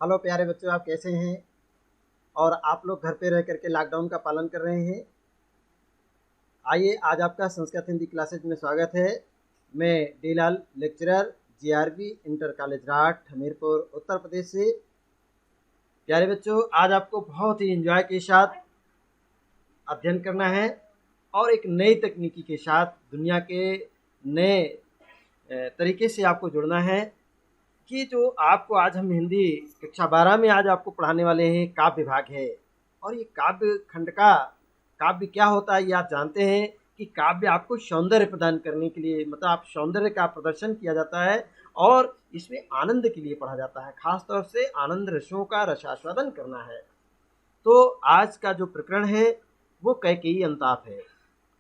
Hello प्यारे बच्चों, आप कैसे हैं? और आप लोग घर पे रह करके लॉकडाउन का पालन कर रहे हैं। आइए, आज आपका संस्कृत हिंदी क्लासेज में स्वागत है। मैं D Lal lecturer GRB inter college Rath Hamirpur Uttar Pradesh से। प्यारे बच्चों, आज आपको बहुत ही एंजॉय के साथ अध्ययन करना है और एक नई तकनीकी के साथ दुनिया के नए तरीके से आपको जुड़ना है कि जो आपको आज हम हिंदी कक्षा 12 में आज आपको पढ़ाने वाले हैं काव्य विभाग है। और ये काव्य खंड का काव्य क्या होता है ये आप जानते हैं कि काव्य आपको सौंदर्य प्रदान करने के लिए, मतलब आप सौंदर्य का प्रदर्शन किया जाता है और इसमें आनंद के लिए पढ़ा जाता है। खास तौर से आनंद रसों का रसास्वादन करना है। तो आज का जो प्रकरण है वो कैकेयी अंताप है।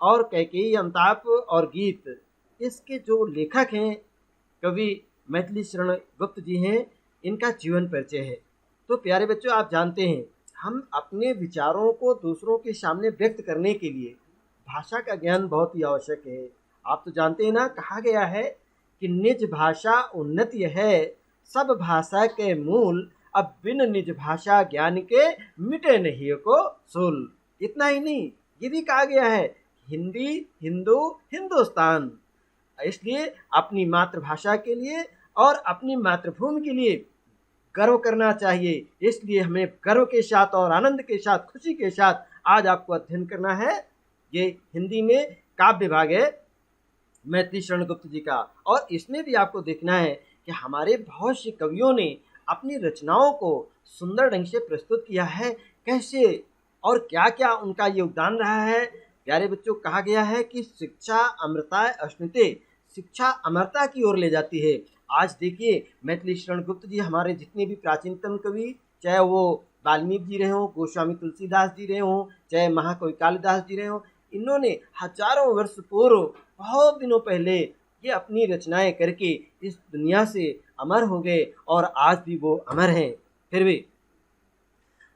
और कैकेयी अंताप और गीत, इसके जो लेखक हैं कवि मैथिली शरण गुप्त जी हैं। इनका जीवन परिचय है। तो प्यारे बच्चों, आप जानते हैं हम अपने विचारों को दूसरों के सामने व्यक्त करने के लिए भाषा का ज्ञान बहुत ही आवश्यक है। आप तो जानते हैं ना, कहा गया है कि निज भाषा उन्नति है, सब भाषा के मूल, अब बिन निज भाषा ज्ञान के मिटे नहीं को सूल। इतना ही नहीं, ये भी कहा गया है हिंदी हिंदू हिंदुस्तान। इसलिए अपनी मातृभाषा के लिए और अपनी मातृभूमि के लिए गर्व करना चाहिए। इसलिए हमें गर्व के साथ और आनंद के साथ, खुशी के साथ आज आपको अध्ययन करना है। ये हिंदी में काव्य विभाग है मैथिली शरण गुप्त जी का। और इसमें भी आपको देखना है कि हमारे बहुत से कवियों ने अपनी रचनाओं को सुंदर ढंग से प्रस्तुत किया है। कैसे और क्या क्या उनका योगदान रहा है। प्यारे बच्चों, कहा गया है कि शिक्षा अमृता अश्नुते, शिक्षा अमरता की ओर ले जाती है। आज देखिए, मैथिली शरण गुप्त जी हमारे जितने भी प्राचीनतम कवि, चाहे वो वाल्मीकि जी रहे हों, गोस्वामी तुलसीदास जी रहे हों, चाहे महाकवि कालिदास जी रहे हों, इन्होंने हजारों वर्ष पूर्व, बहुत दिनों पहले ये अपनी रचनाएं करके इस दुनिया से अमर हो गए और आज भी वो अमर हैं। फिर भी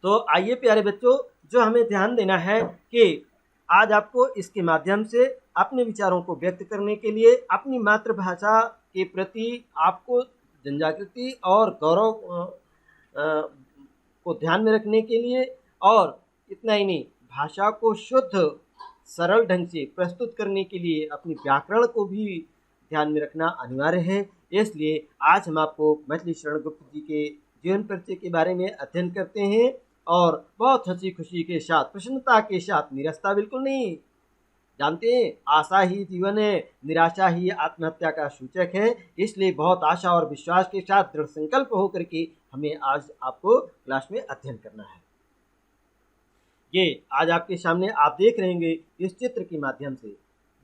तो आइए प्यारे बच्चों, जो हमें ध्यान देना है कि आज आपको इसके माध्यम से अपने विचारों को व्यक्त करने के लिए अपनी मातृभाषा के प्रति आपको जनजागृति और गौरव को ध्यान में रखने के लिए, और इतना ही नहीं, भाषा को शुद्ध सरल ढंग से प्रस्तुत करने के लिए अपनी व्याकरण को भी ध्यान में रखना अनिवार्य है। इसलिए आज हम आपको मैथिली शरण गुप्त जी के जीवन परिचय के बारे में अध्ययन करते हैं और बहुत हंसी खुशी के साथ, प्रसन्नता के साथ, निराशा बिल्कुल नहीं। जानते हैं, आशा ही जीवन है, निराशा ही आत्महत्या का सूचक है। इसलिए बहुत आशा और विश्वास के साथ दृढ़ संकल्प होकर के हमें आज आपको क्लास में अध्ययन करना है। ये आज आपके सामने आप देख रहे होंगे इस चित्र के माध्यम से।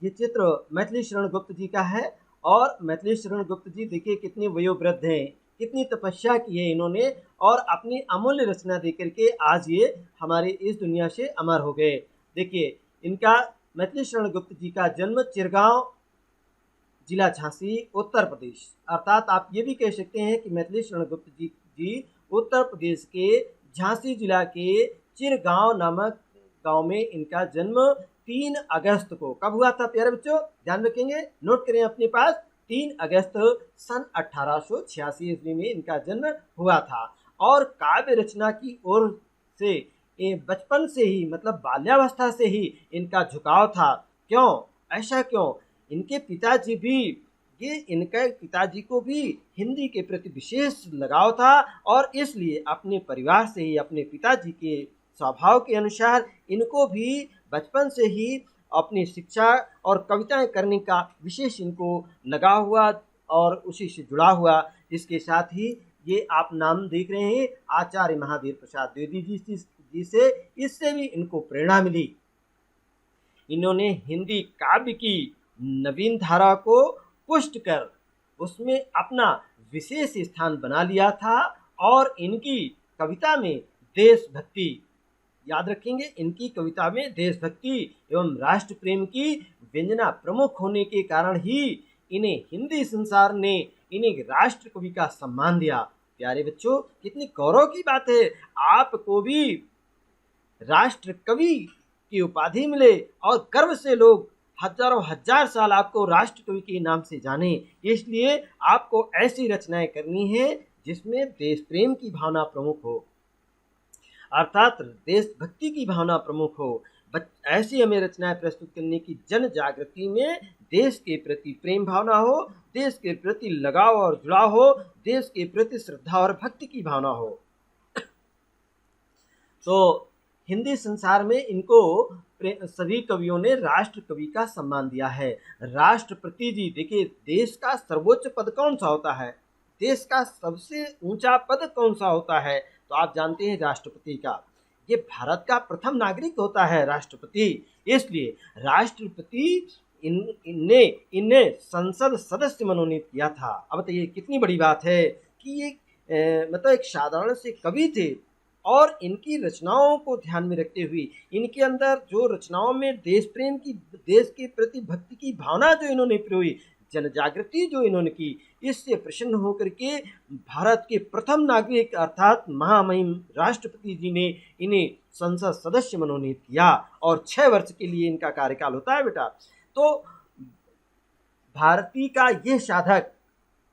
ये चित्र मैथिली शरण गुप्त जी का है। और मैथिली शरण गुप्त जी देखिए कितने वयोवृद्ध हैं, कितनी तपस्या की है इन्होंने और अपनी अमूल्य रचना दे करके आज ये हमारे इस दुनिया से अमर हो गए। देखिए, इनका मैथिली शरण गुप्त जी का जन्म चिरगांव, जिला झांसी, उत्तर प्रदेश, अर्थात आप ये भी कह सकते हैं कि मैथिली शरण गुप्त जी उत्तर प्रदेश के झांसी जिला के चिरगांव नामक गांव में इनका जन्म 3 अगस्त को कब हुआ था प्यारे बच्चों? ध्यान रखेंगे, नोट करें अपने पास। 3 अगस्त सन 1886 ईस्वी में इनका जन्म हुआ था। और काव्य रचना की ओर से बचपन से ही, मतलब बाल्यावस्था से ही इनका झुकाव था। क्यों? ऐसा क्यों? इनके पिताजी भी, इनके पिताजी को भी हिंदी के प्रति विशेष लगाव था और इसलिए अपने परिवार से ही, अपने पिताजी के स्वभाव के अनुसार इनको भी बचपन से ही अपनी शिक्षा और कविताएं करने का विशेष इनको लगा हुआ और उसी से जुड़ा हुआ। इसके साथ ही ये आप नाम देख रहे हैं आचार्य महावीर प्रसाद द्विवेदी जी से, इससे भी इनको प्रेरणा मिली। इन्होंने हिंदी काव्य की नवीन धारा को पुष्ट कर उसमें अपना विशेष स्थान बना लिया था। और इनकी कविता में देशभक्ति, याद रखेंगे, इनकी कविता में देशभक्ति एवं राष्ट्र प्रेम की व्यंजना प्रमुख होने के कारण ही इन्हें हिंदी संसार ने इन्हें राष्ट्र कवि का सम्मान दिया। प्यारे बच्चों, कितनी गौरव की बात है, आपको भी राष्ट्र कवि की उपाधि मिले और गर्व से लोग हजारों हजार साल आपको राष्ट्र कवि के नाम से जाने। इसलिए आपको ऐसी रचनाएं करनी है जिसमें देश प्रेम की भावना प्रमुख हो, अर्थात देशभक्ति की भावना प्रमुख हो। ऐसी हमें रचनाएं प्रस्तुत करने की जन जागृति में देश के प्रति प्रेम भावना हो, देश के प्रति लगाव और जुड़ाव हो, देश के प्रति श्रद्धा और भक्ति की भावना हो। तो हिंदी संसार में इनको सभी कवियों ने राष्ट्र कवि का सम्मान दिया है। राष्ट्रपति जी, देखिए देश का सर्वोच्च पद कौन सा होता है, देश का सबसे ऊंचा पद कौन सा होता है, तो आप जानते हैं राष्ट्रपति का। ये भारत का प्रथम नागरिक होता है राष्ट्रपति, इसलिए राष्ट्रपति इन्हें संसद सदस्य मनोनीत किया था। अब बताइए कितनी बड़ी बात है कि ये मतलब एक साधारण से कवि थे और इनकी रचनाओं को ध्यान में रखते हुए इनके अंदर जो रचनाओं में देश प्रेम की, देश के प्रति भक्ति की भावना जो इन्होंने प्रयोगी, जन जागृति जो इन्होंने की, इससे प्रसन्न होकर के भारत के प्रथम नागरिक अर्थात महामहिम राष्ट्रपति जी ने इन्हें संसद सदस्य मनोनीत किया और 6 वर्ष के लिए इनका कार्यकाल होता है बेटा। तो भारतीय का ये साधक,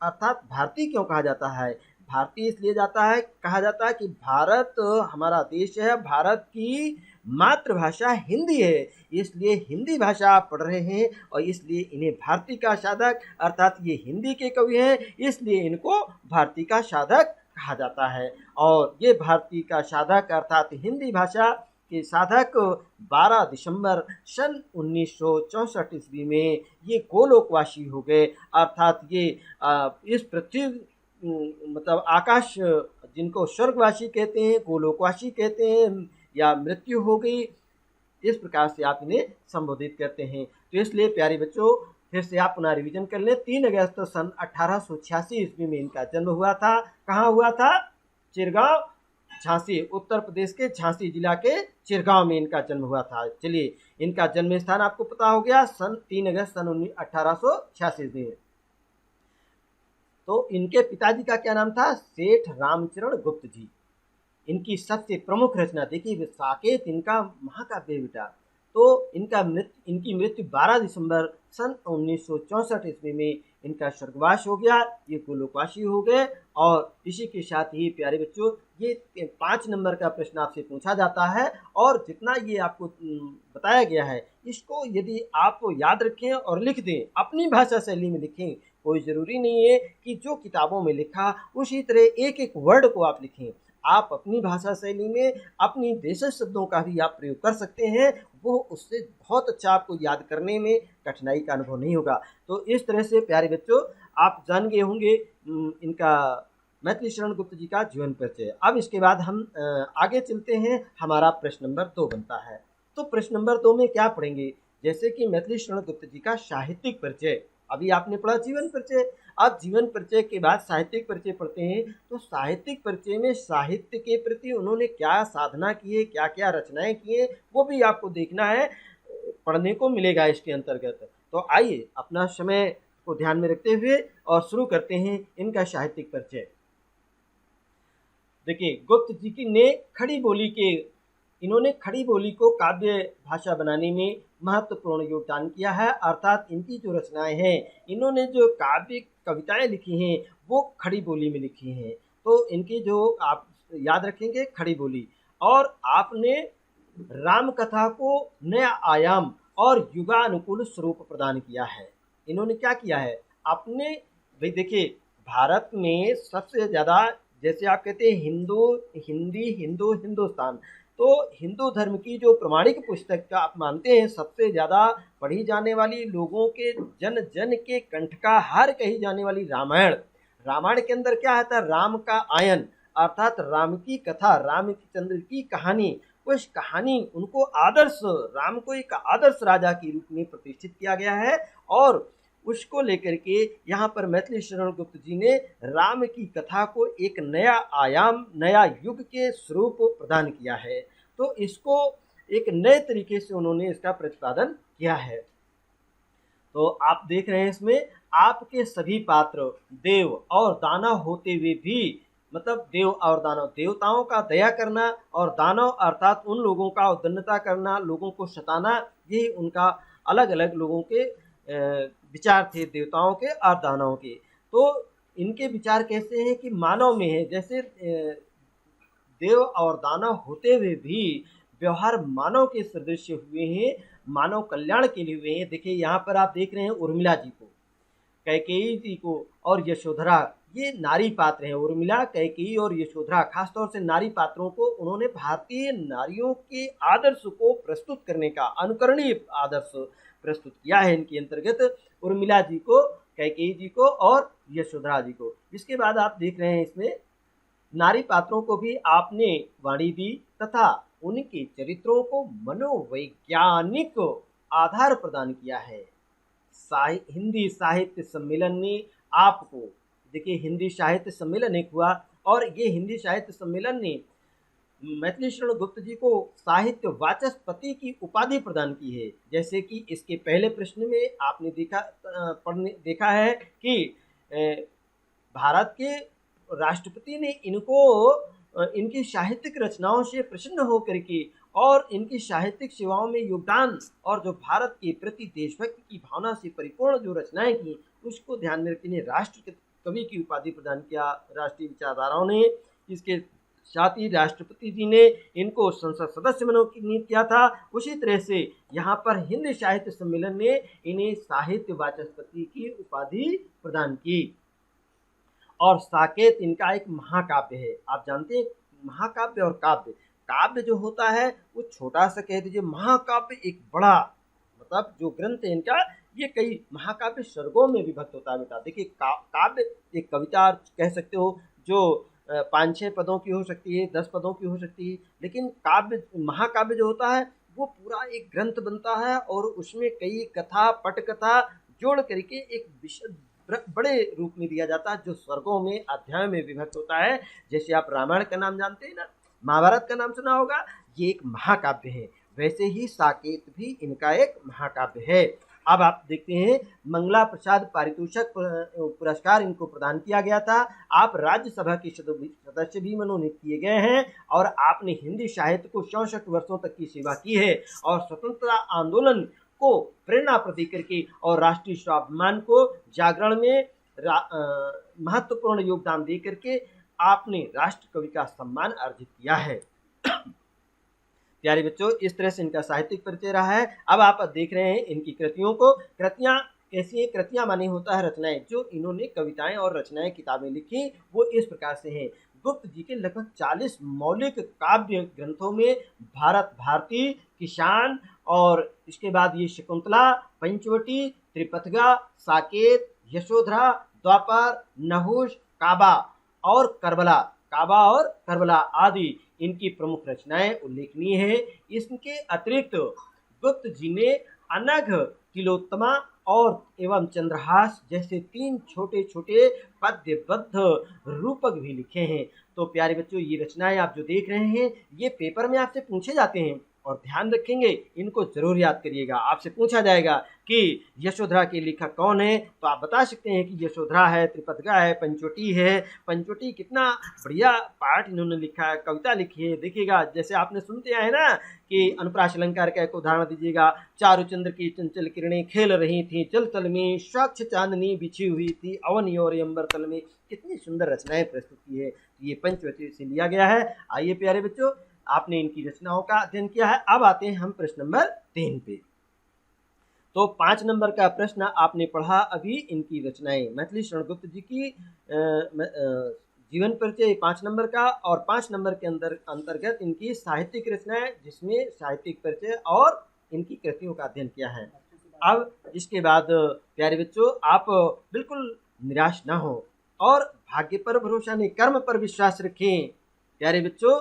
अर्थात भारतीय क्यों कहा जाता है, भारतीय इसलिए कहा जाता है कि भारत हमारा देश है, भारत की मातृभाषा हिंदी है, इसलिए हिंदी भाषा आप पढ़ रहे हैं और इसलिए इन्हें भारतीय का साधक, अर्थात ये हिंदी के कवि हैं इसलिए इनको भारतीय का साधक कहा जाता है। और ये भारतीय का साधक अर्थात हिंदी भाषा के साधक 12 दिसंबर सन 1964 ईस्वी में ये गोलोकवासी हो गए, अर्थात ये इस पृथ्वी मतलब आकाश, जिनको स्वर्गवासी कहते हैं, गोलोकवासी कहते हैं, या मृत्यु हो गई, इस प्रकार से आप इन्हें संबोधित करते हैं। तो इसलिए प्यारे बच्चों, फिर से आप पुनः रिवीजन कर लें। 3 अगस्त सन 1886 ईस्वी में इनका जन्म हुआ था। कहाँ हुआ था? चिरगांव, झांसी, उत्तर प्रदेश के झांसी जिला के चिरगांव में इनका जन्म हुआ था। चलिए, इनका जन्म स्थान आपको पता हो गया, 3 अगस्त सन 1886 में। तो इनके पिताजी का क्या नाम था? सेठ रामचरण गुप्त जी। इनकी सबसे प्रमुख रचना देखिए साकेत, इनका महाकाव्य बेटा। तो इनकी मृत्यु 12 दिसंबर सन 1964 ईस्वी में इनका स्वर्गवास हो गया, ये गोलोकवासी हो गए। और इसी के साथ ही प्यारे बच्चों, ये 5 नंबर का प्रश्न आपसे पूछा जाता है और जितना ये आपको बताया गया है इसको यदि आप याद रखें और लिख दें, अपनी भाषा शैली में लिखें। कोई ज़रूरी नहीं है कि जो किताबों में लिखा उसी तरह एक एक वर्ड को आप लिखें, आप अपनी भाषा शैली में अपनी देशी शब्दों का भी आप प्रयोग कर सकते हैं, वो उससे बहुत अच्छा आपको याद करने में कठिनाई का अनुभव नहीं होगा। तो इस तरह से प्यारे बच्चों, आप जान गए होंगे इनका मैथिली शरण गुप्त जी का जीवन परिचय। अब इसके बाद हम आगे चलते हैं, हमारा प्रश्न नंबर 2 बनता है। तो प्रश्न नंबर 2 में क्या पढ़ेंगे? जैसे कि मैथिली शरण गुप्त जी का साहित्यिक परिचय, अभी आपने पढ़ा जीवन परिचय, अब जीवन परिचय के बाद साहित्यिक परिचय पढ़ते हैं। तो साहित्यिक परिचय में साहित्य के प्रति उन्होंने क्या साधना की है, क्या क्या रचनाएं की हैं, वो भी आपको देखना है, पढ़ने को मिलेगा इसके अंतर्गत। तो आइए अपना समय को ध्यान में रखते हुए और शुरू करते हैं इनका साहित्यिक परिचय। देखिए, गुप्त जी की ने इन्होंने खड़ी बोली को काव्य भाषा बनाने में महत्वपूर्ण योगदान किया है, अर्थात इनकी जो रचनाएं हैं, इन्होंने जो काव्य कविताएं लिखी हैं वो खड़ी बोली में लिखी हैं। तो इनकी जो आप याद रखेंगे खड़ी बोली, और आपने राम कथा को नया आयाम और युगानुकूल स्वरूप प्रदान किया है। इन्होंने क्या किया है? आपने भाई देखिए, भारत में सबसे ज़्यादा, जैसे आप कहते हैं हिंदुस्तान, तो हिंदू धर्म की जो प्रमाणिक पुस्तक का आप मानते हैं सबसे ज़्यादा पढ़ी जाने वाली, लोगों के जन जन के कंठ का हार कही जाने वाली रामायण के अंदर क्या आता है? राम का आयन, अर्थात राम की कथा, रामचंद्र की कहानी, उस कहानी उनको आदर्श, राम को एक आदर्श राजा के रूप में प्रतिष्ठित किया गया है। और उसको लेकर के यहाँ पर मैथिली शरण गुप्त जी ने राम की कथा को एक नया आयाम, नया युग के स्वरूप प्रदान किया है। तो इसको एक नए तरीके से उन्होंने इसका प्रतिपादन किया है। तो आप देख रहे हैं इसमें आपके सभी पात्र देव और दानव होते हुए भी, मतलब देव और दानव, देवताओं का दया करना और दानव अर्थात उन लोगों का उद्दंडता करना, लोगों को सताना, यही उनका अलग अलग लोगों के विचार थे, देवताओं के और दानवों के। तो इनके विचार कैसे हैं कि मानव में है, जैसे देव और दानव होते हुए भी व्यवहार मानव के सदृश हुए हैं, मानव कल्याण के लिए हुए हैं। देखिए यहाँ पर आप देख रहे हैं उर्मिला जी को, कैकेयी जी को और यशोधरा, ये नारी पात्र हैं। उर्मिला, कैकेयी और यशोधरा, खासतौर से नारी पात्रों को उन्होंने भारतीय नारियों के आदर्श को प्रस्तुत करने का अनुकरणीय आदर्श प्रस्तुत किया है इनके अंतर्गत, उर्मिला जी को, कैकेयी जी को और यशोधरा जी को। इसके बाद आप देख रहे हैं इसमें नारी पात्रों को भी आपने वाणी दी तथा उनके चरित्रों को मनोवैज्ञानिक आधार प्रदान किया है। हिंदी साहित्य सम्मेलन ने आपको, देखिए हिंदी साहित्य सम्मेलन एक हुआ और ये हिंदी साहित्य सम्मेलन ने मैथिली शरण गुप्त जी को साहित्य वाचस्पति की उपाधि प्रदान की है। जैसे कि इसके पहले प्रश्न में आपने देखा है कि भारत के राष्ट्रपति ने इनको इनकी साहित्यिक रचनाओं से प्रसन्न होकर के और इनकी साहित्यिक सेवाओं में योगदान और जो भारत के प्रति देशभक्ति की भावना से परिपूर्ण जो रचनाएं की, उसको ध्यान में रखते राष्ट्र कवि की उपाधि प्रदान किया राष्ट्रीय विचारधाराओं ने। इसके साथ ही राष्ट्रपति जी ने इनको संसद सदस्य मनोनीत किया था। उसी तरह से यहाँ पर हिंदी साहित्य सम्मेलन ने इन्हें साहित्य वाचस्पति की उपाधि प्रदान की। और साकेत इनका एक महाकाव्य है। आप जानते हैं महाकाव्य और काव्य, काव्य जो होता है वो छोटा सा कह दीजिए, महाकाव्य एक बड़ा, मतलब जो ग्रंथ है इनका ये कई महाकाव्य सर्गों में विभक्त होता है बेटा। देखिए काव्य एक कविता कह सकते हो जो 5-6 पदों की हो सकती है, 10 पदों की हो सकती है, लेकिन काव्य महाकाव्य जो होता है वो पूरा एक ग्रंथ बनता है और उसमें कई कथा पटकथा जोड़ करके एक विशद बड़े रूप में दिया जाता है जो स्वर्गों में अध्याय में विभक्त होता है। जैसे आप रामायण का नाम जानते हैं ना, महाभारत का नाम सुना होगा, ये एक महाकाव्य है। वैसे ही साकेत भी इनका एक महाकाव्य है। अब आप देखते हैं मंगला प्रसाद पारितोषिक पुरस्कार इनको प्रदान किया गया था। आप राज्यसभा के सदस्य भी मनोनीत किए गए हैं और आपने हिंदी साहित्य को 64 वर्षों तक की सेवा की है और स्वतंत्रता आंदोलन को प्रेरणा प्रतीक करके और राष्ट्रीय स्वाभिमान को जागरण में महत्वपूर्ण योगदान दे करके आपने राष्ट्र कवि का सम्मान अर्जित किया है। प्यारे बच्चों, इस तरह से इनका साहित्यिक परिचय रहा है। अब आप देख रहे हैं इनकी कृतियों को। कृतियाँ कैसी है? कृतियाँ माने होता है रचनाएं, जो इन्होंने कविताएं और रचनाएं किताबें लिखी वो इस प्रकार से हैं। गुप्त जी के लगभग 40 मौलिक काव्य ग्रंथों में भारत भारती, किसान और इसके बाद ये शकुंतला, पंचवटी, त्रिपथगा, साकेत, यशोधरा, द्वापर, नहुष, काबा और करबला आदि इनकी प्रमुख रचनाएं उल्लेखनीय है। इसके अतिरिक्त गुप्त जी ने अनघ, तिलोत्तमा और एवं चंद्रहास जैसे 3 छोटे छोटे पद्यबद्ध रूपक भी लिखे हैं। तो प्यारे बच्चों, ये रचनाएं आप जो देख रहे हैं ये पेपर में आपसे पूछे जाते हैं और ध्यान रखेंगे, इनको जरूर याद करिएगा। आपसे पूछा जाएगा कि यशोधरा के लेखक कौन है, तो आप बता सकते हैं कि यशोधरा है, त्रिपथगा है, पंचवटी है। पंचवटी कितना बढ़िया पाठ इन्होंने लिखा है, कविता लिखी है। देखिएगा जैसे आपने सुनते आए ना कि अनुप्रास अलंकार का एक उदाहरण दीजिएगा। चारु चंद्र की चंचल किरणें खेल रही थी जल तल में, स्वच्छ चांदनी बिछी हुई थी अवन और अंबर तल में। कितनी सुंदर रचनाएं प्रस्तुत की है, ये पंचवटी से लिया गया है। आइए प्यारे बच्चों, आपने इनकी रचनाओं का अध्ययन किया है। अब आते हैं हम प्रश्न नंबर 3 पे। तो 5 नंबर का प्रश्न आपने पढ़ा अभी, इनकी रचनाएं, मैथिली शरण गुप्त जी की जीवन परिचय 5 नंबर का, और 5 नंबर के अंतर्गत इनकी साहित्यिक रचनाएं जिसमें साहित्यिक परिचय और इनकी कृतियों का अध्ययन किया है। अब इसके बाद प्यारे बच्चों, आप बिल्कुल निराश ना हो और भाग्य पर भरोसा नहीं, कर्म पर विश्वास रखें। प्यारे बच्चों,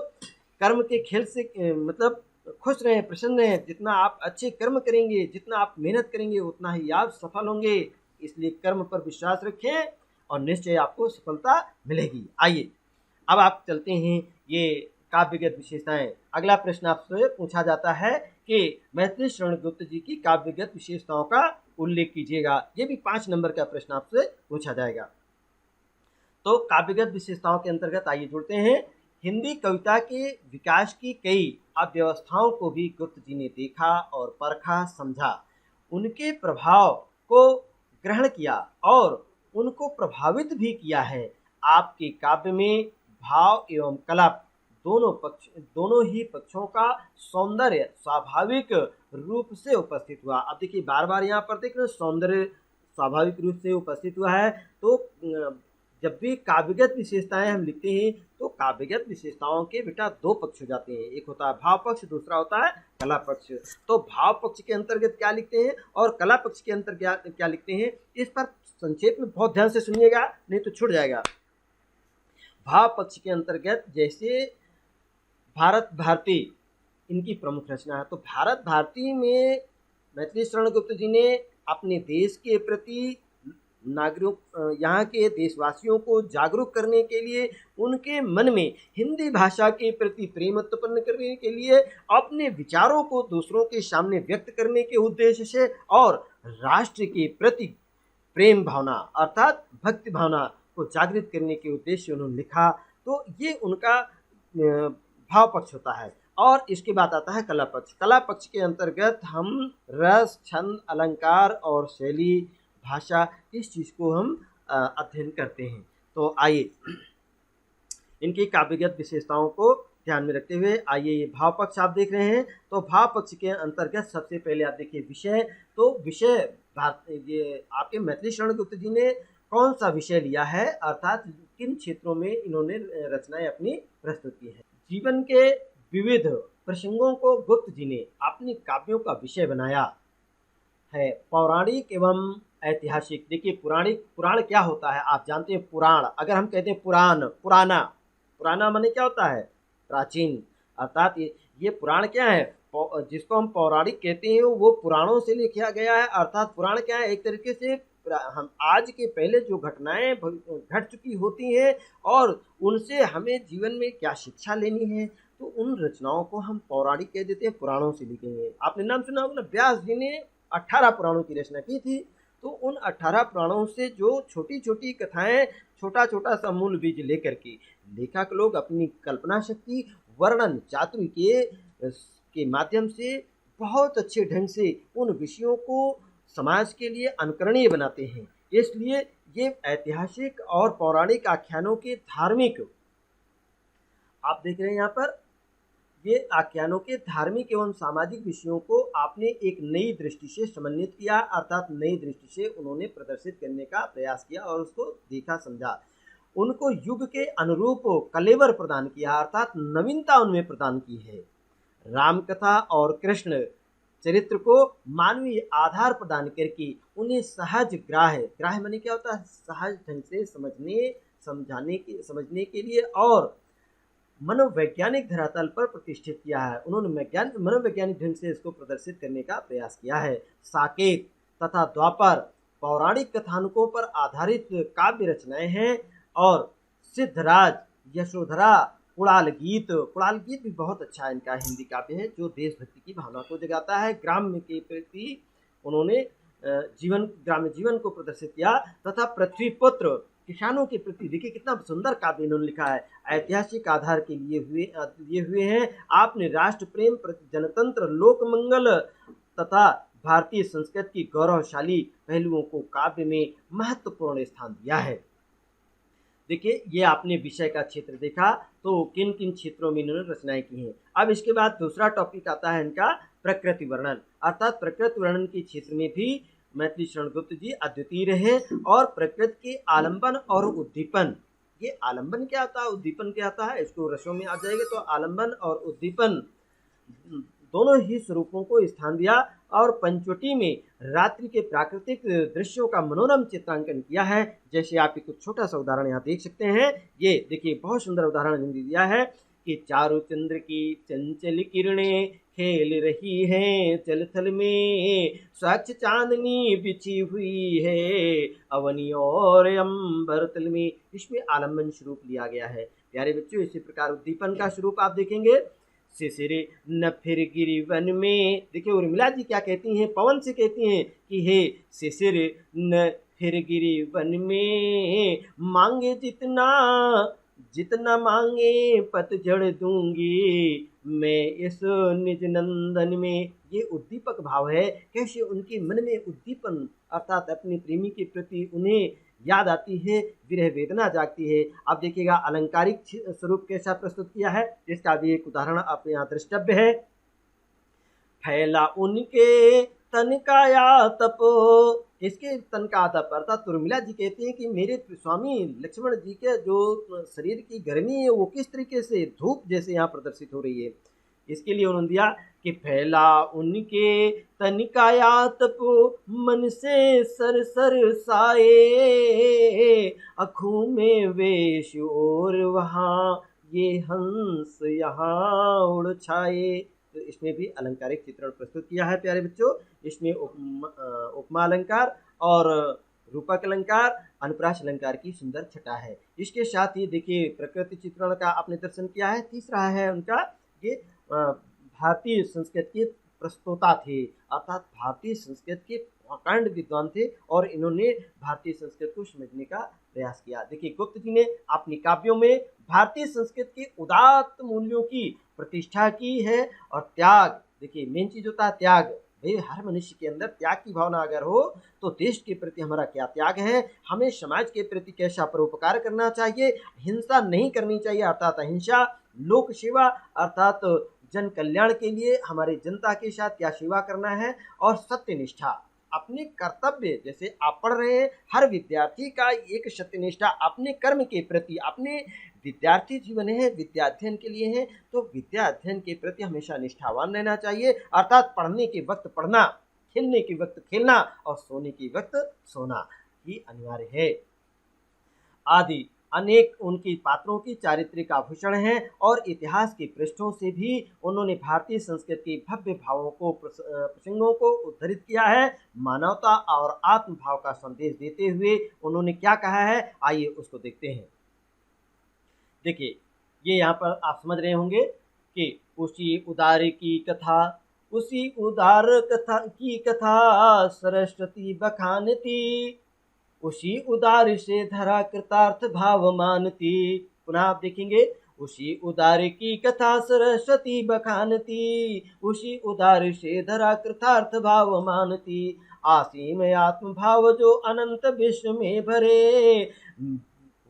कर्म के खेल से मतलब खुश रहें, प्रसन्न रहें। जितना आप अच्छे कर्म करेंगे, जितना आप मेहनत करेंगे, उतना ही आप सफल होंगे। इसलिए कर्म पर विश्वास रखें और निश्चय आपको सफलता मिलेगी। आइए अब आप चलते हैं ये काव्यगत विशेषताएं। अगला प्रश्न आपसे पूछा जाता है कि मैथिली शरण गुप्त जी की काव्यगत विशेषताओं का उल्लेख कीजिएगा। ये भी 5 नंबर का प्रश्न आपसे पूछा जाएगा। तो काव्यगत विशेषताओं के अंतर्गत आइए जुड़ते हैं। हिंदी कविता के विकास की कई अव्यवस्थाओं को भी गुप्त जी ने देखा और परखा, समझा, उनके प्रभाव को ग्रहण किया और उनको प्रभावित भी किया है। आपके काव्य में भाव एवं कला दोनों ही पक्षों का सौंदर्य स्वाभाविक रूप से उपस्थित हुआ। अब देखिए बार बार यहाँ पर देख रहे हैं सौंदर्य स्वाभाविक रूप से उपस्थित हुआ है। तो जब भी काव्यगत विशेषताएं हम लिखते हैं तो काव्यगत विशेषताओं के बेटा दो पक्ष हो जाते हैं, एक होता है भाव पक्ष, दूसरा होता है कला पक्ष। तो भाव पक्ष के अंतर्गत क्या लिखते हैं और कला पक्ष के अंतर्गत क्या लिखते हैं, इस पर संक्षेप में बहुत ध्यान से सुनिएगा, नहीं तो छूट जाएगा। भाव पक्ष के अंतर्गत जैसे भारत भारती इनकी प्रमुख रचना है, तो भारत भारती में मैथिली शरण गुप्त जी ने अपने देश के प्रति नागरिकों यहाँ के देशवासियों को जागरूक करने के लिए, उनके मन में हिंदी भाषा के प्रति प्रेम उत्पन्न करने के लिए, अपने विचारों को दूसरों के सामने व्यक्त करने के उद्देश्य से और राष्ट्र के प्रति प्रेम भावना अर्थात भक्ति भावना को जागृत करने के उद्देश्य से उन्होंने लिखा। तो ये उनका भाव पक्ष होता है। और इसके बाद आता है कला पक्ष। कला पक्ष के अंतर्गत हम रस, छंद, अलंकार और शैली, भाषा, इस चीज़ को हम अध्ययन करते हैं। तो आइए इनकी काव्यगत विशेषताओं को ध्यान में रखते हुए आइए ये भाव पक्ष आप देख रहे हैं। तो भाव पक्ष के अंतर्गत सबसे पहले आप देखिए विषय। तो विषय ये आपके मैथिली शरण गुप्त जी ने कौन सा विषय लिया है, अर्थात किन क्षेत्रों में इन्होंने रचनाएं अपनी प्रस्तुत की है। जीवन के विविध प्रसंगों को गुप्त जी ने अपनी काव्यों का विषय बनाया है। पौराणिक एवं ऐतिहासिक, देखिए पुराण क्या होता है आप जानते हैं। पुराण अगर हम कहते हैं पुराना माने क्या होता है, प्राचीन। अर्थात ये पुराण क्या है, जिसको हम पौराणिक कहते हैं वो पुराणों से लिखा गया है। अर्थात पुराण क्या है, एक तरीके से हम आज के पहले जो घटनाएं घट चुकी होती हैं और उनसे हमें जीवन में क्या शिक्षा लेनी है, तो उन रचनाओं को हम पौराणिक कह देते हैं, पुराणों से लिखे हैं। आपने नाम सुना होगा ना, व्यास जी ने 18 पुराणों की रचना की थी। तो उन 18 पुराणों से जो छोटी छोटी कथाएं, छोटा छोटा सा मूल बीज लेकर के लेखक लोग अपनी कल्पना शक्ति, वर्णन चातुर्य के माध्यम से बहुत अच्छे ढंग से उन विषयों को समाज के लिए अनुकरणीय बनाते हैं। इसलिए ये ऐतिहासिक और पौराणिक आख्यानों के धार्मिक, आप देख रहे हैं यहाँ पर, ये आख्यानों के धार्मिक एवं सामाजिक विषयों को आपने एक नई दृष्टि से समन्वित किया, अर्थात नई दृष्टि से उन्होंने प्रदर्शित करने का प्रयास किया और उसको देखा समझा। उनको युग के अनुरूप कलेवर प्रदान किया, अर्थात नवीनता उनमें प्रदान की है। राम कथा और कृष्ण चरित्र को मानवीय आधार प्रदान करके उन्हें सहज ग्राह्य माने क्या होता है, सहज ढंग से समझने के लिए और मनोवैज्ञानिक धरातल पर प्रतिष्ठित किया है। उन्होंने मनोवैज्ञानिक ढंग से इसको प्रदर्शित करने का प्रयास किया है। साकेत तथा द्वापर पौराणिक कथानकों पर आधारित काव्य रचनाएं हैं और सिद्धराज, यशोधरा, कुड़ाल गीत भी बहुत अच्छा इनका हिंदी काव्य है जो देशभक्ति की भावना को जगाता है। ग्राम्य के प्रति उन्होंने ग्राम्य जीवन को प्रदर्शित किया तथा पृथ्वीपुत्र किसानों के प्रति, देखिए कितना सुंदर काव्य इन्होंने लिखा है, ऐतिहासिक आधार के लिए हुए हैं। आपने राष्ट्र प्रेम, जनतंत्र, लोक मंगल तथा भारतीय संस्कृति की गौरवशाली पहलुओं को काव्य में महत्वपूर्ण स्थान दिया है। देखिए ये आपने विषय का क्षेत्र देखा, तो किन किन क्षेत्रों में इन्होंने रचनाएं की हैं। अब इसके बाद दूसरा टॉपिक आता है इनका प्रकृति वर्णन, अर्थात प्रकृति वर्णन के क्षेत्र में भी मैथिली शरण गुप्त जी अद्वितीय रहे। और प्रकृति के आलंबन और उद्दीपन, ये आलंबन क्या आता है, उद्दीपन क्या आता है, इसको रसों में आ जाएगा। तो आलंबन और उद्दीपन दोनों ही स्वरूपों को स्थान दिया और पंचवटी में रात्रि के प्राकृतिक दृश्यों का मनोरम चित्रांकन किया है। जैसे आप एक छोटा सा उदाहरण यहाँ देख सकते हैं, ये देखिए बहुत सुंदर उदाहरण हिंदी दिया है कि चारु चंद्र की चंचल किरणें खेल रही हैं जल थल में, स्वच्छ चांदनी बिछी हुई है अवनी और अंबर तल में। इसमें आलम्बन स्वरूप लिया गया है। प्यारे बच्चों, इसी प्रकार उद्दीपन का स्वरूप आप देखेंगे, सिसिरे न फिर गिरी वन में। देखिए उर्मिला जी क्या कहती हैं, पवन से कहती हैं कि हे सिसिर न फिर गिरी वन में, मांगे जितना मांगे पतझड़ दूंगी मैं इस निज नंदन में। ये उद्दीपक भाव है, कैसे उनके मन में उद्दीपन, अर्थात अपने प्रेमी के प्रति उन्हें याद आती है, विरह वेदना जागती है। अब देखिएगा अलंकारिक स्वरूप कैसा प्रस्तुत किया है, इसका भी एक उदाहरण आपके यहाँ द्रष्टव्य है। फैला उनके तन का आतप, इसके तन का आतप अर्थात उर्मिला जी कहती हैं कि मेरे स्वामी लक्ष्मण जी के जो शरीर की गर्मी है वो किस तरीके से धूप जैसे यहाँ प्रदर्शित हो रही है। इसके लिए उन्होंने दिया कि फैला उनके तन का आतप, मन से सर सर साए, अखों में वेश और वहाँ ये हंस यहाँ उड़ छाए। तो इसमें भी अलंकारिक चित्रण प्रस्तुत किया है प्यारे बच्चों। इसमें उपमा अलंकार और रूपक अलंकार, अनुप्रास अलंकार की सुंदर छटा है। इसके साथ ही देखिए प्रकृति चित्रण का आपने दर्शन किया है। तीसरा है उनका ये भारतीय संस्कृत के प्रस्तोता थे, अर्थात भारतीय संस्कृत के प्रकांड विद्वान थे और इन्होंने भारतीय संस्कृत को समझने का प्रयास किया। देखिए गुप्त जी ने अपनी काव्यों में भारतीय संस्कृत के उदात्त मूल्यों की प्रतिष्ठा की है और त्याग, देखिए मेन चीज होता है त्याग। भाई हर मनुष्य के अंदर त्याग की भावना अगर हो तो देश के प्रति हमारा क्या त्याग है, हमें समाज के प्रति कैसा परोपकार करना चाहिए, हिंसा नहीं करनी चाहिए अर्थात अहिंसा, लोक सेवा अर्थात जन कल्याण के लिए हमारे जनता के साथ क्या सेवा करना है, और सत्यनिष्ठा अपने कर्तव्य, जैसे आप पढ़ रहे हैं हर विद्यार्थी का एक सत्यनिष्ठा अपने कर्म के प्रति, अपने विद्यार्थी जीवन है विद्या अध्ययन के लिए है तो विद्या अध्ययन के प्रति हमेशा निष्ठावान रहना चाहिए, अर्थात पढ़ने के वक्त पढ़ना, खेलने के वक्त खेलना और सोने के वक्त सोना ही अनिवार्य है। आदि अनेक उनकी पात्रों की चारित्रिक आभूषण हैं और इतिहास के पृष्ठों से भी उन्होंने भारतीय संस्कृति के भव्य भावों को प्रसंगों को उद्धृत किया है। मानवता और आत्मभाव का संदेश देते हुए उन्होंने क्या कहा है, आइए उसको देखते हैं। देखिए ये यहाँ पर आप समझ रहे होंगे कि उसी उदार की कथा, उसी उदार कथा की कथा सरस्वती बखानती, उसी उदार से धरा कृतार्थ भाव मानती। पुनः आप देखेंगे, उसी उदार की कथा सरस्वती बखानती, उसी उदार से धरा कृतार्थ भाव मानती, आसीम आत्म भाव जो अनंत विश्व में भरे,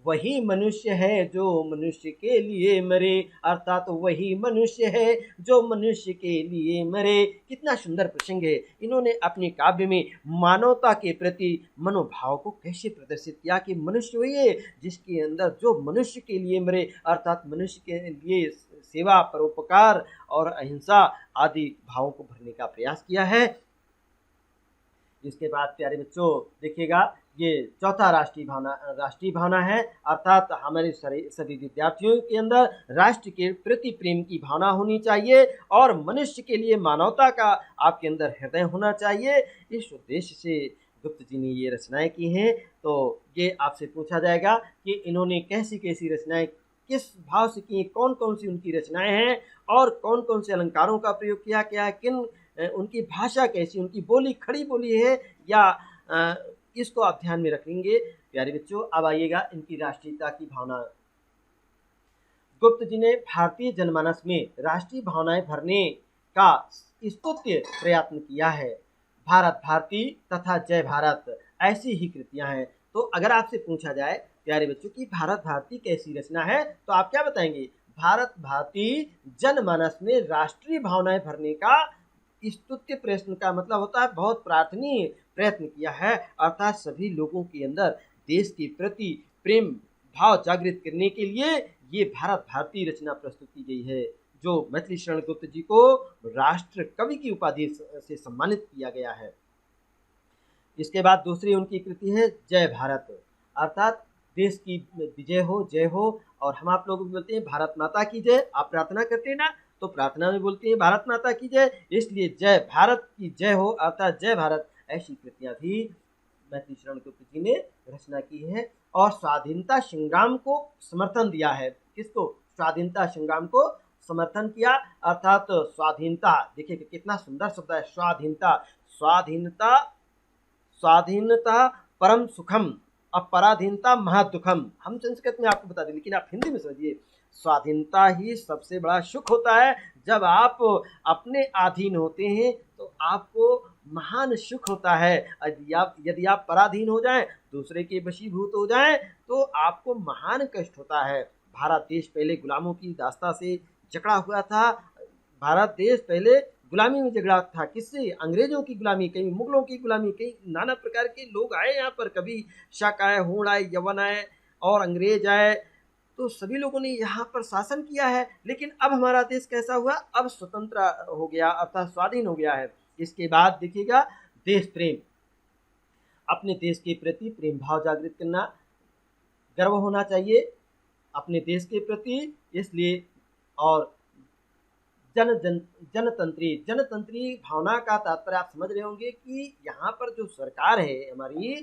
वही मनुष्य है जो मनुष्य के लिए मरे, अर्थात तो वही मनुष्य है जो मनुष्य के लिए मरे। कितना सुंदर प्रसंग है। इन्होंने अपने काव्य में मानवता के प्रति मनोभाव को कैसे प्रदर्शित किया कि मनुष्य वही है जिसके अंदर जो मनुष्य के लिए मरे, अर्थात मनुष्य के लिए सेवा, परोपकार और अहिंसा आदि भावों को भरने का प्रयास किया है। इसके बाद प्यारे बच्चों देखिएगा, ये चौथा राष्ट्रीय भावना है, अर्थात हमारे सभी विद्यार्थियों के अंदर राष्ट्र के प्रति प्रेम की भावना होनी चाहिए और मनुष्य के लिए मानवता का आपके अंदर हृदय होना चाहिए। इस उद्देश्य से गुप्त जी ने ये रचनाएं की हैं। तो ये आपसे पूछा जाएगा कि इन्होंने कैसी कैसी रचनाएं किस भाव से की, कौन कौन सी उनकी रचनाएं हैं और कौन कौन से अलंकारों का प्रयोग किया गया है, किन उनकी भाषा कैसी, उनकी बोली खड़ी बोली है या इसको आप ध्यान में रखेंगे प्यारे बच्चों। अब आइएगा इनकी राष्ट्रीयता की भावना। गुप्त जी ने भारतीय जनमानस में राष्ट्रीय भावनाएं भरने का स्तुत्य प्रयत्न किया है। भारत भारती तथा जय भारत ऐसी ही कृतियां हैं। तो अगर आपसे पूछा जाए प्यारे बच्चों की भारत भारती कैसी रचना है तो आप क्या बताएंगे? भारत भारती जनमानस में राष्ट्रीय भावनाएं भरने का स्तुत्य प्रश्न का मतलब होता है बहुत प्रार्थनीय प्रयत्न किया है, अर्थात सभी लोगों के अंदर देश के प्रति प्रेम भाव जागृत करने के लिए ये भारत भारती रचना प्रस्तुत की गई है, जो मैथिली शरण गुप्त जी को राष्ट्र कवि की उपाधि से सम्मानित किया गया है। इसके बाद दूसरी उनकी कृति है जय भारत, अर्थात देश की विजय हो, जय हो। और हम आप लोग बोलते हैं भारत माता की जय, आप प्रार्थना करते हैं ना, तो प्रार्थना में बोलते हैं भारत माता की जय, इसलिए जय भारत की जय हो अर्थात जय भारत ऐसी कृतियां भी मैथिली शरण गुप्त जी ने रचना की है। और स्वाधीनता संग्राम को समर्थन दिया है। किसको? स्वाधीनता संग्राम को समर्थन किया, अर्थात स्वाधीनता, देखिए कितना सुंदर शब्द है स्वाधीनता। स्वाधीनता, स्वाधीनता परम सुखम, अपराधीनता महादुखम। हम संस्कृत में आपको बता दें लेकिन आप हिंदी में समझिए, स्वाधीनता ही सबसे बड़ा सुख होता है। जब आप अपने अधीन होते हैं तो आपको महान सुख होता है। यदि आप पराधीन हो जाएं, दूसरे के वशीभूत हो जाएं, तो आपको महान कष्ट होता है। भारत देश पहले गुलामों की दास्ता से जकड़ा हुआ था। भारत देश पहले गुलामी में जकड़ा था। किससे? अंग्रेजों की गुलामी, कहीं मुगलों की गुलामी, कहीं नाना प्रकार के लोग आए यहाँ पर। कभी शक आए, हूण आए, यवन आए और अंग्रेज आए, तो सभी लोगों ने यहाँ पर शासन किया है। लेकिन अब हमारा देश कैसा हुआ? अब स्वतंत्र हो गया, अर्थात स्वाधीन हो गया है। इसके बाद देखिएगा, देश प्रेम, अपने देश के प्रति प्रेम भाव जागृत करना, गर्व होना चाहिए अपने देश के प्रति। इसलिए और जनतंत्री भावना का तात्पर्य आप समझ रहे होंगे कि यहाँ पर जो सरकार है हमारी,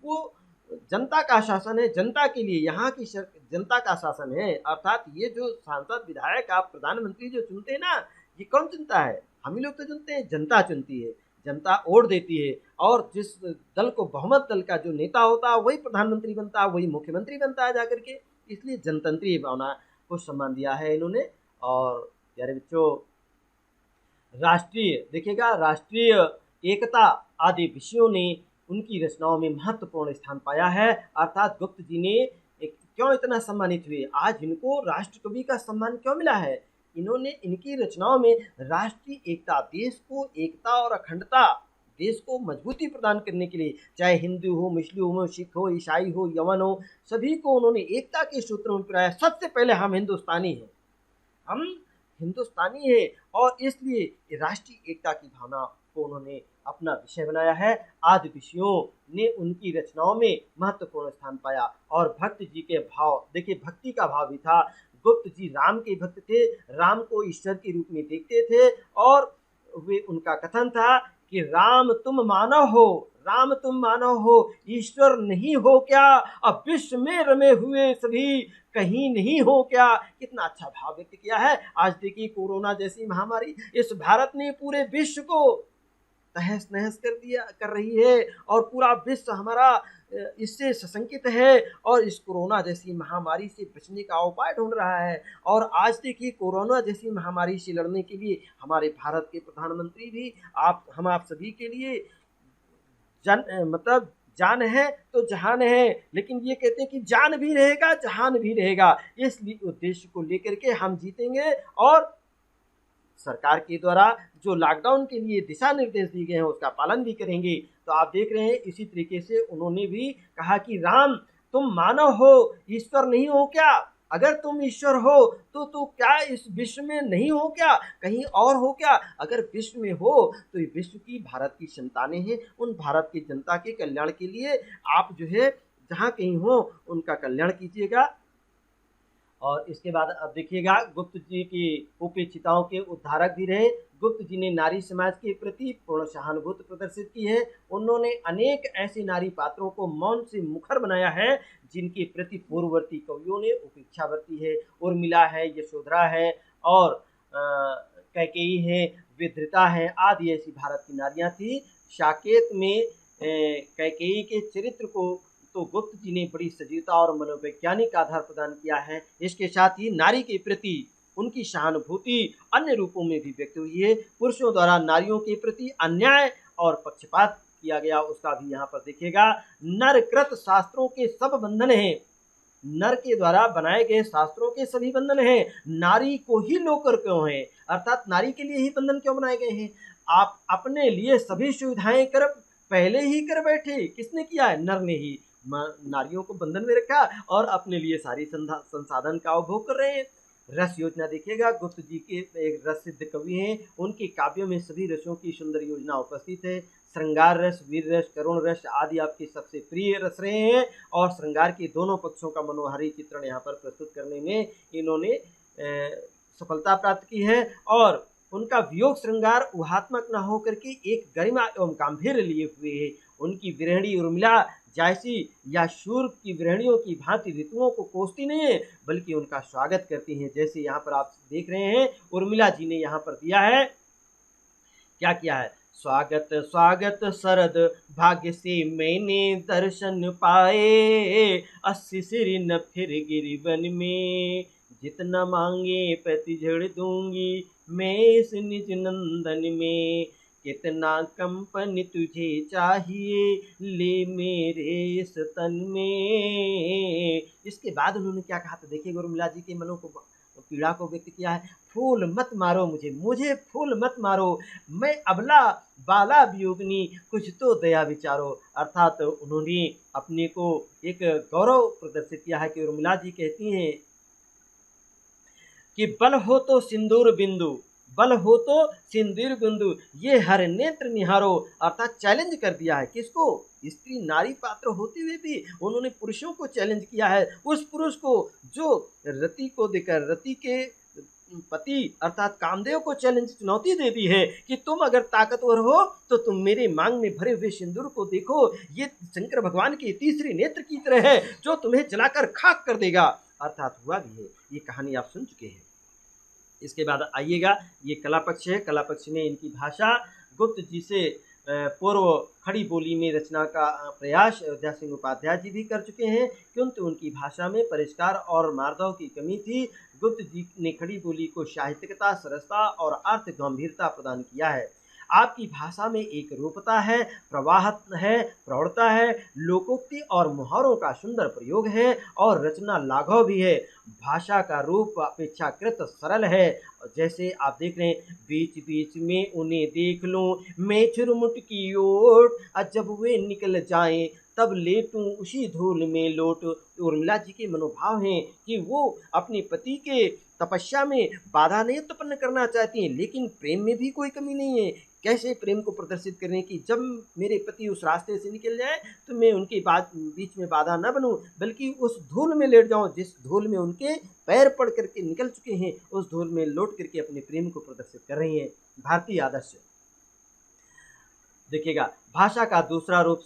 वो जनता का शासन है, जनता के लिए यहाँ की जनता का शासन है। अर्थात ये जो सांसद, विधायक, आप प्रधानमंत्री जो चुनते हैं ना, ये कौन चुनता है? हम ही लोग तो चुनते हैं, जनता चुनती है, जनता वोट देती है। और जिस दल को, बहुमत दल का जो नेता होता है, वही प्रधानमंत्री बनता है, वही मुख्यमंत्री बनता है जाकर के। इसलिए जनतंत्री भावना को सम्मान दिया है इन्होंने। और प्यारे बच्चों, राष्ट्रीय एकता आदि विषयों ने उनकी रचनाओं में महत्वपूर्ण स्थान पाया है। अर्थात गुप्त जी ने क्यों इतना सम्मानित हुए? आज इनको राष्ट्रकवि का सम्मान क्यों मिला है? इन्होंने, इनकी रचनाओं में राष्ट्रीय एकता, देश को एकता और अखंडता, देश को मजबूती प्रदान करने के लिए, चाहे हिंदू हो, मुस्लिम हो, सिख हो, ईसाई हो, यवन हो, सभी को उन्होंने एकता के सूत्रों में पिराया। सबसे पहले हम हिंदुस्तानी हैं, हम हिंदुस्तानी है, और इसलिए राष्ट्रीय एकता की भावना को उन्होंने अपना विषय बनाया है। आदि विषयों ने उनकी रचनाओं में महत्वपूर्ण स्थान पाया। और भक्त जी के भाव, देखिए भक्ति का भाव भी था। गुप्त जी राम के भक्त थे, राम को ईश्वर के रूप में देखते थे। और वे, उनका कथन था कि राम तुम मानव हो, राम तुम मानव हो, ईश्वर नहीं हो क्या? अब विश्व में रमे हुए सभी कहीं नहीं हो क्या? कितना अच्छा भाव व्यक्त किया है। आज देखिए, कोरोना जैसी महामारी इस भारत ने पूरे विश्व को तहस नहस कर रही है, और पूरा विश्व हमारा इससे सशंकित है, और इस कोरोना जैसी महामारी से बचने का उपाय ढूंढ रहा है। और आज देखिए, कोरोना जैसी महामारी से लड़ने के लिए हमारे भारत के प्रधानमंत्री भी, हम आप सभी के लिए मतलब जान है तो जहान है, लेकिन ये कहते हैं कि जान भी रहेगा, जहान भी रहेगा। इस उद्देश्य को लेकर के हम जीतेंगे, और सरकार के द्वारा जो लॉकडाउन के लिए दिशा निर्देश दिए गए हैं उसका पालन भी करेंगे। तो आप देख रहे हैं, इसी तरीके से उन्होंने भी कहा कि राम तुम मानव हो, ईश्वर नहीं हो क्या? अगर तुम ईश्वर हो तो क्या इस विश्व में नहीं हो क्या? कहीं और हो क्या? अगर विश्व में हो तो ये विश्व की, भारत की संतानें हैं, उन भारत की जनता के कल्याण के लिए आप जो है जहाँ कहीं हो उनका कल्याण कीजिएगा। और इसके बाद अब देखिएगा, गुप्त जी की उपेक्षिताओं के उद्धारक भी रहे। गुप्त जी ने नारी समाज के प्रति पूर्ण सहानुभूति प्रदर्शित की है। उन्होंने अनेक ऐसे नारी पात्रों को मौन से मुखर बनाया है जिनके प्रति पूर्ववर्ती कवियों ने उपेक्षा बरती है। उर्मिला है, यशोधरा है, और कैकेयी है, विधृता है, आदि ऐसी भारत की नारियां थी। साकेत में कैकेयी के चरित्र को तो गुप्त जी ने बड़ी सजीवता और मनोवैज्ञानिक आधार प्रदान किया है। इसके साथ ही नारी के प्रति उनकी सहानुभूति अन्य रूपों में भी व्यक्त हुई है। पुरुषों द्वारा नारियों के प्रति अन्याय और पक्षपात किया गया, उसका भी यहाँ पर देखिएगा। नरकृत शास्त्रों के सब बंधन हैं, नर के द्वारा बनाए गए शास्त्रों के सभी बंधन हैं, नारी को ही लोकर क्यों हैं? अर्थात नारी के लिए ही बंधन क्यों बनाए गए हैं? आप अपने लिए सभी सुविधाएं कर पहले ही कर बैठे, किसने किया है? नर ने ही नारियों को बंधन में रखा और अपने लिए सारी संसाधन का उपभोग कर रहे हैं। रस योजना देखिएगा, गुप्त जी के एक रस सिद्ध कवि हैं, उनके काव्यों में सभी रसों की सुंदर योजना उपस्थित है। श्रृंगार रस, वीर रस, करुण रस आदि आपके सबसे प्रिय रस रहे हैं, और श्रृंगार के दोनों पक्षों का मनोहारी चित्रण यहाँ पर प्रस्तुत करने में इन्होंने सफलता प्राप्त की है। और उनका वियोग श्रृंगार ऊहात्मक न होकर के एक गरिमा एवं गांधीर्य लिए हुए है। उनकी विरहणी उर्मिला जैसी या शूर की विरहणियों की भांति ऋतुओं को कोसती नहीं है, बल्कि उनका स्वागत करती हैं। जैसे यहाँ पर आप देख रहे हैं, उर्मिला जी ने यहाँ पर दिया है, क्या किया है? स्वागत स्वागत शरद भाग्य से मैंने दर्शन पाए, 80 सिर न फिर गिरिवन में, जितना मांगे प्रतिझड़ दूंगी मैं इस निज नंदन में। कितना कंपन तुझे चाहिए, ले मेरे इस तन में। इसके बाद उन्होंने क्या कहा था, देखिए उर्मिला जी के मनों को, पीड़ा को व्यक्त किया है। फूल मत मारो मुझे, मुझे फूल मत मारो, मैं अबला बाला वियोगिनी, कुछ तो दया विचारो। अर्थात उन्होंने अपने को एक गौरव प्रदर्शित किया है कि उर्मिला जी कहती हैं कि बल हो तो सिंदूर बिंदु, बल हो तो सिंदूर बिंदु, ये हर नेत्र निहारो। अर्थात चैलेंज कर दिया है किसको, स्त्री नारी पात्र होते हुए भी उन्होंने पुरुषों को चैलेंज किया है। उस पुरुष को जो रति को देकर, रति के पति अर्थात कामदेव को चैलेंज, चुनौती दे दी है कि तुम अगर ताकतवर हो तो तुम मेरे मांग में भरे हुए सिंदूर को देखो, ये शंकर भगवान के तीसरे नेत्र की तरह है जो तुम्हें जलाकर खाक कर देगा। अर्थात हुआ भी है, ये कहानी आप सुन चुके हैं। इसके बाद आइएगा, ये कला पक्ष है। कला पक्ष में इनकी भाषा गुप्त जी से पूर्व खड़ी बोली में रचना का प्रयास अयोध्या सिंह उपाध्याय जी भी कर चुके हैं, किंतु उनकी भाषा में परिष्कार और मार्दव की कमी थी। गुप्त जी ने खड़ी बोली को साहित्यिकता, सरसता और अर्थ गंभीरता प्रदान किया है। आपकी भाषा में एक रूपता है, प्रवाह है, प्रौढ़ता है, लोकोक्ति और मुहावरों का सुंदर प्रयोग है और रचना लाघव भी है। भाषा का रूप अपेक्षाकृत सरल है, जैसे आप देख रहे हैं, बीच बीच में उन्हें देख लूं मैं चुरमुट की ओट, जब वे निकल जाएं तब लेटूं उसी धूल में लोट। उर्मिला जी के मनोभाव हैं कि वो अपने पति के तपस्या में बाधा नहीं उत्पन्न करना चाहती हैं, लेकिन प्रेम में भी कोई कमी नहीं है। कैसे प्रेम को प्रदर्शित करें कि जब मेरे पति उस रास्ते से निकल जाए तो मैं उनके बीच में बाधा न बनूं, बल्कि उस धूल में लेट जाऊं जिस धूल में उनके पैर पड़ करके निकल चुके हैं, उस धूल में लौट करके अपने प्रेम को प्रदर्शित कर रही हैं। भारतीय आदर्श देखिएगा, भाषा का दूसरा रूप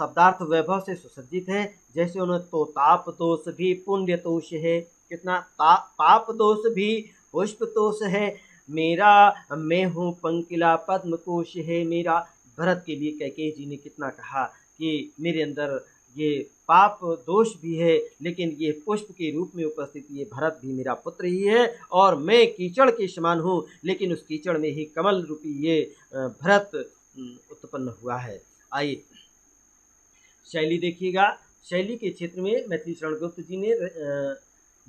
शब्दार्थ वैभव से सुसज्जित है। जैसे उन्हें तो ताप दोष भी पुण्य तोष है, कितना ताप दोष भी पुष्प तोष है मेरा, मैं हूँ पंकिला पद्म कोश है मेरा। भरत के लिए कैकेयी जी ने कितना कहा कि मेरे अंदर ये पाप दोष भी है, लेकिन ये पुष्प के रूप में उपस्थित ये भरत भी मेरा पुत्र ही है, और मैं कीचड़ के समान हूँ, लेकिन उस कीचड़ में ही कमल रूपी ये भरत उत्पन्न हुआ है। आइए शैली देखिएगा, शैली के क्षेत्र में मैथिली शरण गुप्त जी ने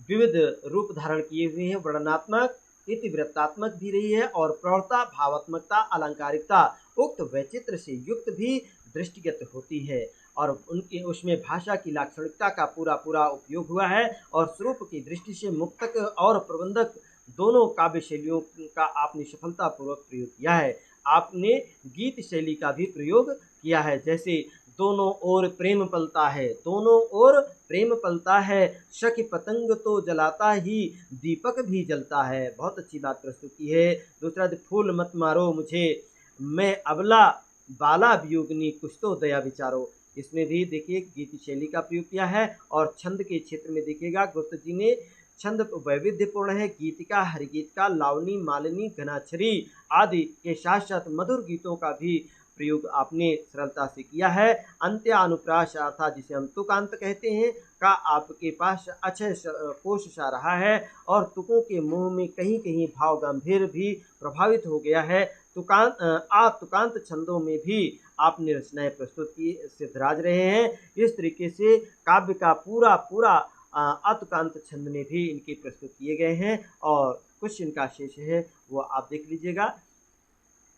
विविध रूप धारण किए हुए हैं। वर्णनात्मक, इतिवृत्तात्मक भी रही है और प्रौढ़ता, भावात्मकता, अलंकारिकता उक्त वैचित्र से युक्त भी दृष्टिगत होती है, और उनके उसमें भाषा की लाक्षणिकता का पूरा उपयोग हुआ है। और स्वरूप की दृष्टि से मुक्तक और प्रबंधक दोनों काव्य शैलियों का आपने सफलतापूर्वक प्रयोग किया है। आपने गीत शैली का भी प्रयोग किया है, जैसे दोनों ओर प्रेम पलता है, दोनों ओर प्रेम पलता है, सखी पतंग तो जलाता ही दीपक भी जलता है। बहुत अच्छी बात प्रस्तुत की है। दूसरा, फूल मत मारो मुझे, मैं अबला बाला वियोगिनी, कुछ तो दया विचारो। इसमें भी देखिए गीत शैली का प्रयोग किया है। और छंद के क्षेत्र में देखिएगा, गुप्त जी ने छंद वैविध्यपूर्ण है। गीतिका, हरिगीत का, लावनी, मालिनी, घनाक्षरी आदि के साथ साथ मधुर गीतों का भी प्रयोग आपने सरलता से किया है। अंत्य अनुप्रास अर्थात जिसे हम तुकांत कहते हैं का आपके पास अक्षय कोश सा रहा है, और तुकों के मुंह में कहीं कहीं भाव गंभीर भी प्रभावित हो गया है। तुकांत छंदों में भी आपने रचनाएं प्रस्तुत की सिद्धराज रहे हैं। इस तरीके से काव्य का पूरा अतुकांत छंद में भी इनके प्रस्तुत किए गए हैं, और कुछ इनका शेष है वो आप देख लीजिएगा।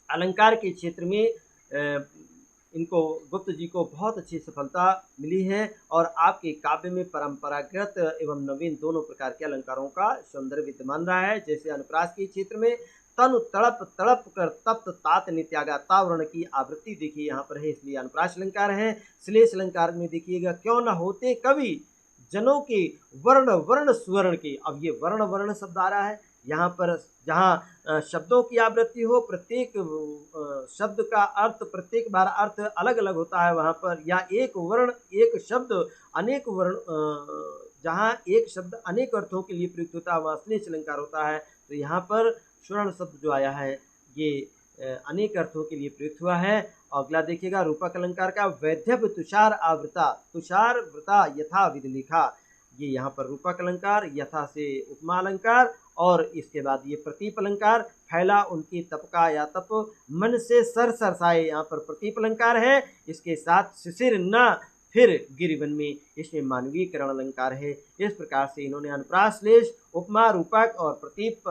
अलंकार के क्षेत्र में इनको गुप्त जी को बहुत अच्छी सफलता मिली है, और आपके काव्य में परंपरागत एवं नवीन दोनों प्रकार के अलंकारों का सौंदर्य विद्यमान रहा है। जैसे अनुप्रास के क्षेत्र में तनु तड़प तड़प कर तप्त तात ने त्यागा, तावर्ण की आवृत्ति देखिए यहाँ पर है, इसलिए अनुप्रास अलंकार है। श्लेष अलंकार में देखिएगा, क्यों न होते कवि जनों के वर्ण वर्ण सुवर्ण के। अब ये वर्ण वर्ण शब्द आ रहा है यहाँ पर, जहाँ शब्दों की आवृत्ति हो, प्रत्येक शब्द का अर्थ प्रत्येक बार अर्थ अलग अलग होता है वहाँ पर, या एक वर्ण एक शब्द अनेक वर्ण, जहाँ एक शब्द अनेक अर्थों के लिए प्रयुक्त होता है वहाँ श्लेष अलंकार होता है। तो यहाँ पर स्वर्ण शब्द जो आया है ये अनेक अर्थों के लिए प्रयुक्त हुआ है। अगला देखिएगा, रूपक अलंकार का, वैध्यभ तुषार आवृता, तुषार व्रता यथा विध लिखा, ये यहाँ पर रूपक अलंकार, यथा से उपमा अलंकार, और इसके बाद ये प्रतीप अलंकार, फैला उनकी तप का या तप मन से सर सरसाए, यहाँ पर प्रतीप अलंकार है। इसके साथ शिशिर न फिर गिरिवन में, इसमें मानवीकरण अलंकार है। इस प्रकार से इन्होंने अनुप्रासलेश, उपमा, रूपक और प्रतीप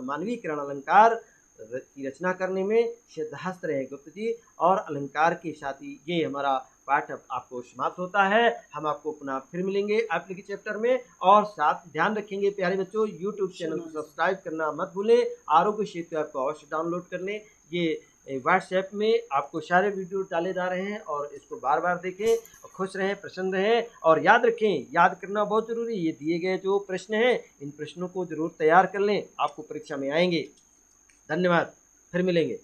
मानवीकरण अलंकार की रचना करने में सिद्धहस्त रहे गुप्त जी। और अलंकार के साथ ही ये हमारा पाठ अब आपको समाप्त होता है। हम आपको पुनः फिर मिलेंगे अगले चैप्टर में। और साथ ध्यान रखेंगे प्यारे बच्चों, यूट्यूब चैनल को सब्सक्राइब करना मत भूलें। आरोग्य सेतु ऐप को अवश्य डाउनलोड कर लें। ये व्हाट्सएप में आपको सारे वीडियो डाले जा रहे हैं और इसको बार बार देखें। खुश रहें, प्रसन्न रहें और याद रखें, याद करना बहुत ज़रूरी। ये दिए गए जो प्रश्न हैं, इन प्रश्नों को जरूर तैयार कर लें, आपको परीक्षा में आएंगे। धन्यवाद, फिर मिलेंगे।